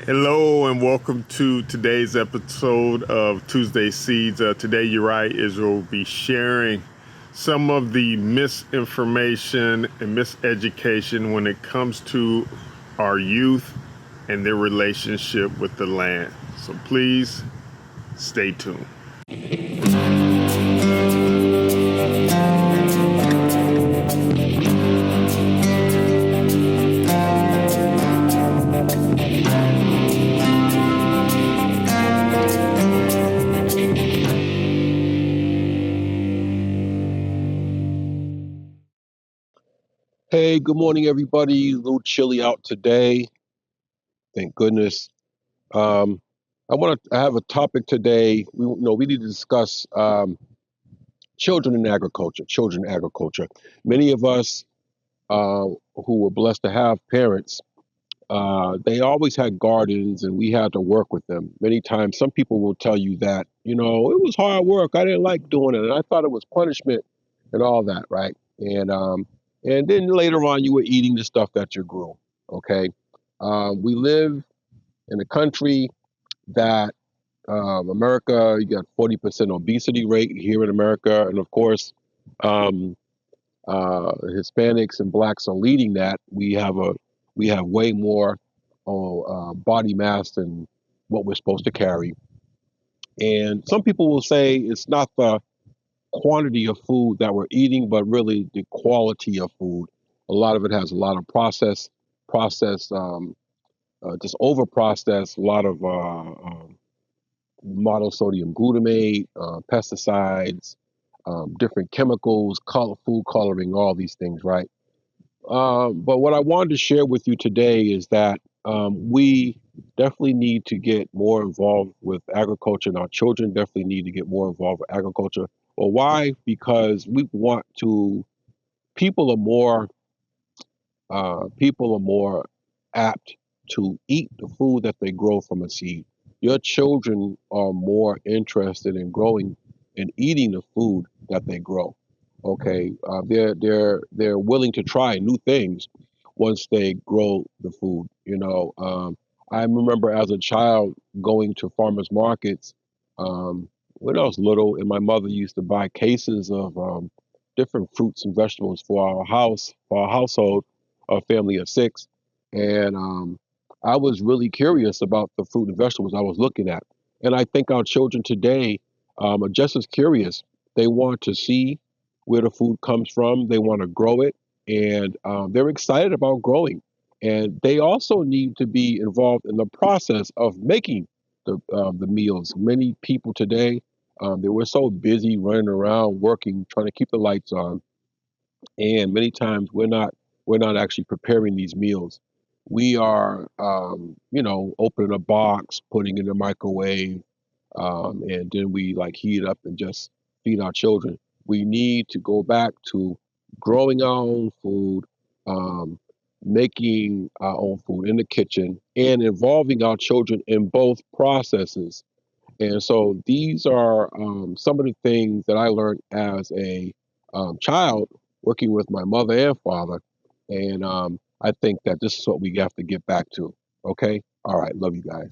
Hello and welcome to today's episode of Tuesday Seeds. Today, Uriah Israel will be sharing some of the misinformation and miseducation when it comes to our youth and their relationship with the land. So please stay tuned. Hey, good morning, everybody. A little chilly out today. Thank goodness. Um, I have a topic today. We need to discuss children in agriculture. Children in agriculture. Many of us who were blessed to have parents, they always had gardens, and we had to work with them. Many times, some people will tell you that it was hard work. I didn't like doing it, and I thought it was punishment, and all that, right? And then later on, you were eating the stuff that you grew. Okay, we live in a country that America. You got 40% obesity rate here in America, and of course, um, Hispanics and blacks are leading that. We have way more body mass than what we're supposed to carry. And some people will say it's not the quantity of food that we're eating, but really the quality of food. A lot of it has a lot of processed, just over processed, a lot of monosodium glutamate, pesticides, different chemicals, food coloring, all these things, right? But what I wanted to share with you today is that we definitely need to get more involved with agriculture, and our children definitely need to get more involved with agriculture. Well, why? Because we want to. People are more. People are more apt to eat the food that they grow from a seed. Your children are more interested in growing and eating the food that they grow. Okay, they're willing to try new things once they grow the food. I remember as a child going to farmers markets when I was little, and my mother used to buy cases of different fruits and vegetables for our household, a family of six, and I was really curious about the fruit and vegetables I was looking at. And I think our children today are just as curious. They want to see where the food comes from. They want to grow it, and they're excited about growing. And they also need to be involved in the process of making the meals. Many people today, they were so busy running around working, trying to keep the lights on, and many times we're not actually preparing these meals. We are, opening a box, putting it in the microwave, and then we like heat it up and just feed our children. We need to go back to growing our own food, um, making our own food in the kitchen, and involving our children in both processes. And so these are some of the things that I learned as a child working with my mother and father. And I think that this is what we have to get back to. Okay? All right. Love you guys.